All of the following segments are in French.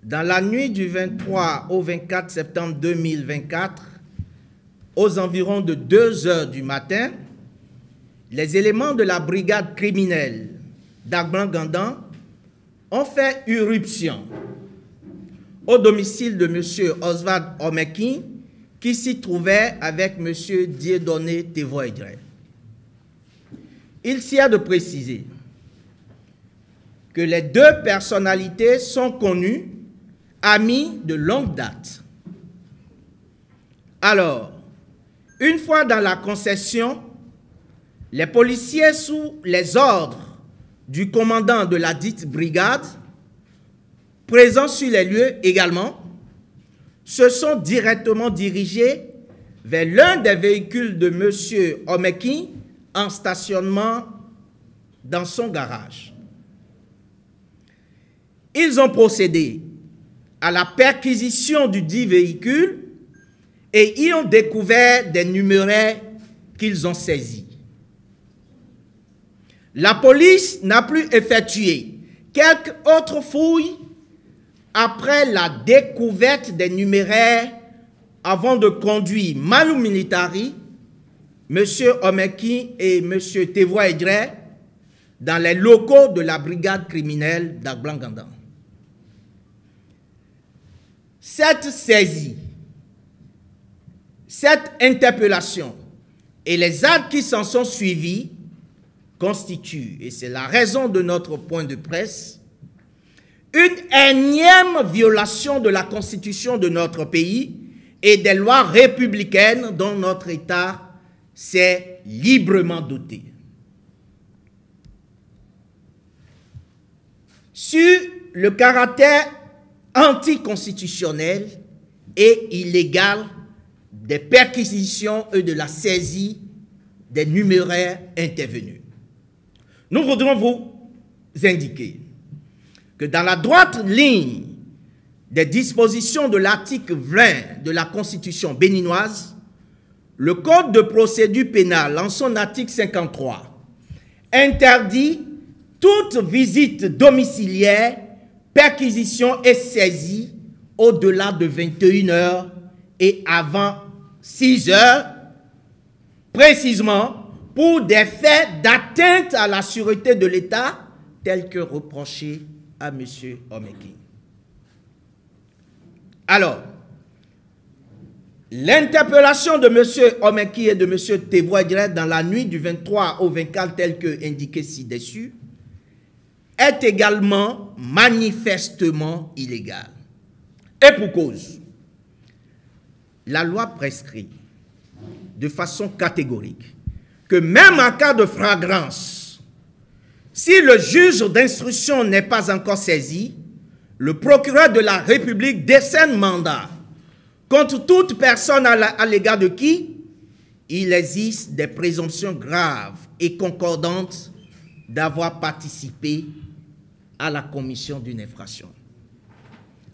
Dans la nuit du 23 au 24 septembre 2024, aux environs de 2 heures du matin, les éléments de la brigade criminelle d'Agblan-Gandan ont fait irruption au domicile de M. Oswald Omeki, qui s'y trouvait avec M. Dieudonné Tevoa-Edré. Il s'y a de préciser que les deux personnalités sont connues, amies de longue date. Alors, une fois dans la concession, les policiers sous les ordres du commandant de la dite brigade, présents sur les lieux également, se sont directement dirigés vers l'un des véhicules de M. Omeki en stationnement dans son garage. Ils ont procédé à la perquisition du dit véhicule et y ont découvert des numéraires qu'ils ont saisis. La police n'a plus effectué quelques autres fouilles après la découverte des numéraires avant de conduire Malou Militari, M. Omeki et M. Tevoa-Edré dans les locaux de la brigade criminelle d'Agblan-Gandan. Cette saisie, cette interpellation et les actes qui s'en sont suivis constituent, et c'est la raison de notre point de presse, une énième violation de la Constitution de notre pays et des lois républicaines dont notre État s'est librement doté. Sur le caractère anticonstitutionnel et illégal des perquisitions et de la saisie des numéraires intervenus, nous voudrons vous indiquer que dans la droite ligne des dispositions de l'article 20 de la Constitution béninoise, le Code de procédure pénale, en son article 53, interdit toute visite domiciliaire, perquisition et saisie au-delà de 21 heures et avant 6 heures, précisément pour des faits d'atteinte à la sûreté de l'État tels que reprochés à M. Omeki. Alors, l'interpellation de M. Omeki et de M. Tevoa-Edré dans la nuit du 23 au 24 tel que indiqué ci-dessus est également manifestement illégale. Et pour cause, la loi prescrit de façon catégorique que même en cas de flagrance, si le juge d'instruction n'est pas encore saisi, le procureur de la République décerne mandat contre toute personne à l'égard de qui il existe des présomptions graves et concordantes d'avoir participé à la commission d'une infraction.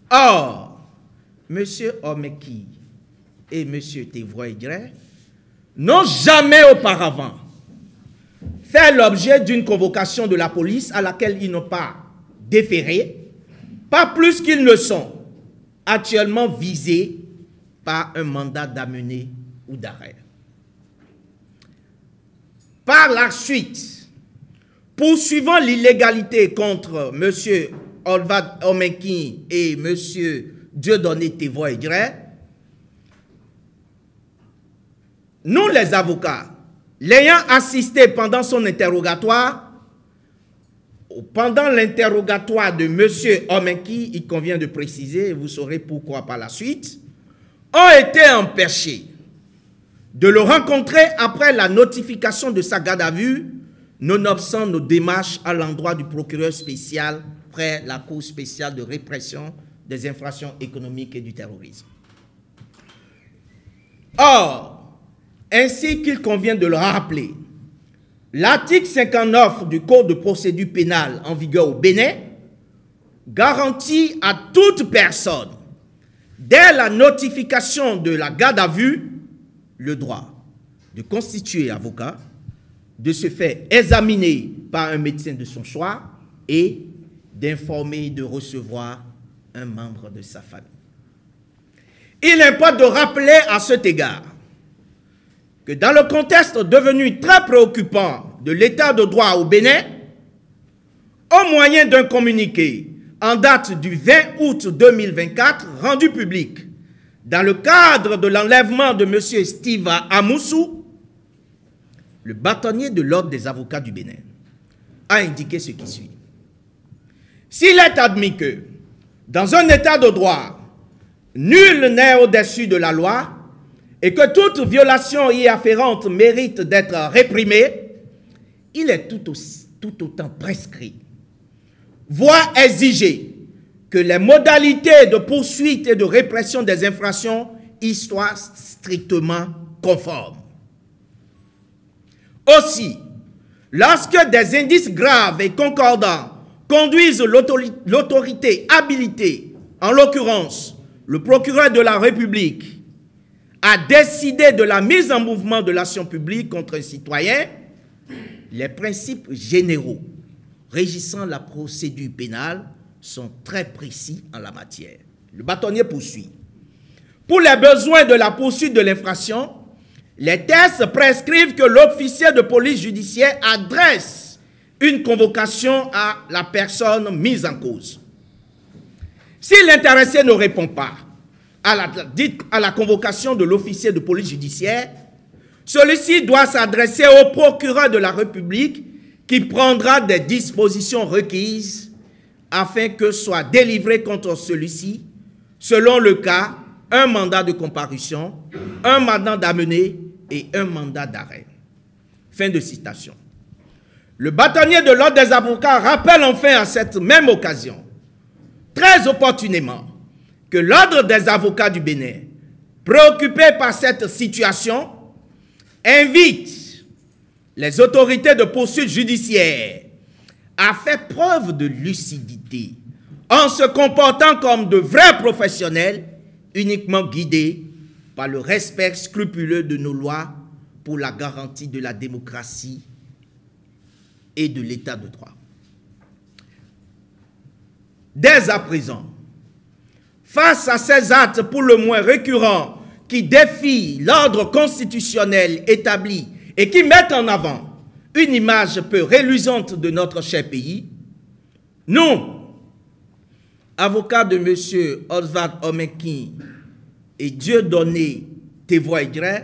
Or, M. Omeki et M. Tevoa-Edré n'ont jamais auparavant fait l'objet d'une convocation de la police à laquelle ils n'ont pas déféré, pas plus qu'ils ne sont actuellement visés par un mandat d'amener ou d'arrêt. Par la suite, poursuivant l'illégalité contre M. Oswald Omeki et M. Dieudonné Tevoa-Edré, nous les avocats, l'ayant assisté pendant son interrogatoire, pendant l'interrogatoire de M. Omeki, il convient de préciser, et vous saurez pourquoi par la suite, ont été empêchés de le rencontrer après la notification de sa garde à vue, nonobstant nos démarches à l'endroit du procureur spécial près la Cour spéciale de répression des infractions économiques et du terrorisme. Or, ainsi qu'il convient de le rappeler, l'article 59 du Code de procédure pénale en vigueur au Bénin garantit à toute personne, dès la notification de la garde à vue, le droit de constituer avocat, de se faire examiner par un médecin de son choix et d'informer, de recevoir un membre de sa famille. Il importe de rappeler à cet égard que dans le contexte devenu très préoccupant de l'état de droit au Bénin, au moyen d'un communiqué en date du 20 août 2024 rendu public dans le cadre de l'enlèvement de M. Steve Amoussou, le bâtonnier de l'Ordre des avocats du Bénin a indiqué ce qui suit. S'il est admis que, dans un état de droit, nul n'est au-dessus de la loi et que toute violation y afférente mérite d'être réprimée, il est tout autant prescrit, voire exigé, que les modalités de poursuite et de répression des infractions y soient strictement conformes. Aussi, lorsque des indices graves et concordants conduisent l'autorité habilitée, en l'occurrence le procureur de la République, à décider de la mise en mouvement de l'action publique contre un citoyen, les principes généraux régissant la procédure pénale sont très précis en la matière. Le bâtonnier poursuit. Pour les besoins de la poursuite de l'infraction, les textes prescrivent que l'officier de police judiciaire adresse une convocation à la personne mise en cause. Si l'intéressé ne répond pas à la convocation de l'officier de police judiciaire, celui-ci doit s'adresser au procureur de la République qui prendra des dispositions requises afin que soit délivré contre celui-ci, selon le cas, un mandat de comparution, un mandat d'amener et un mandat d'arrêt. Fin de citation. Le bâtonnier de l'Ordre des avocats rappelle enfin à cette même occasion, très opportunément, que l'Ordre des avocats du Bénin, préoccupé par cette situation, invite les autorités de poursuite judiciaire à faire preuve de lucidité en se comportant comme de vrais professionnels, uniquement guidés par le respect scrupuleux de nos lois pour la garantie de la démocratie et de l'état de droit. Dès à présent, face à ces actes pour le moins récurrents qui défient l'ordre constitutionnel établi et qui mettent en avant une image peu reluisante de notre cher pays, nous, avocats de M. Oswald Omeki et Dieudonné Tevoa-Idré,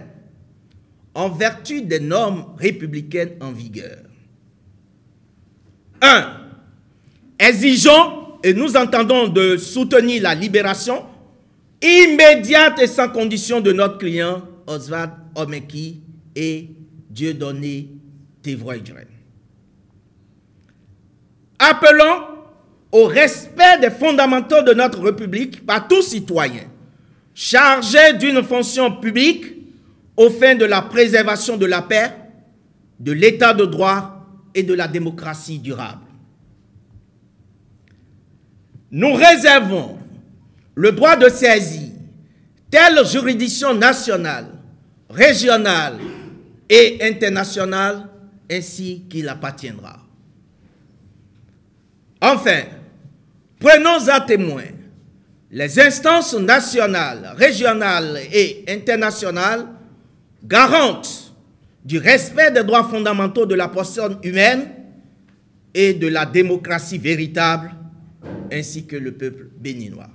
en vertu des normes républicaines en vigueur. 1. Exigeons, et nous entendons de soutenir la libération immédiate et sans condition de notre client Oswald Omeki et Dieudonné Tevoa-Idré. Appelons au respect des fondamentaux de notre République par tout citoyen chargé d'une fonction publique aux fins de la préservation de la paix, de l'état de droit et de la démocratie durable. Nous réservons le droit de saisir telle juridiction nationale, régionale et internationale ainsi qu'il appartiendra. Enfin, prenons à témoin les instances nationales, régionales et internationales garantes du respect des droits fondamentaux de la personne humaine et de la démocratie véritable, ainsi que le peuple béninois.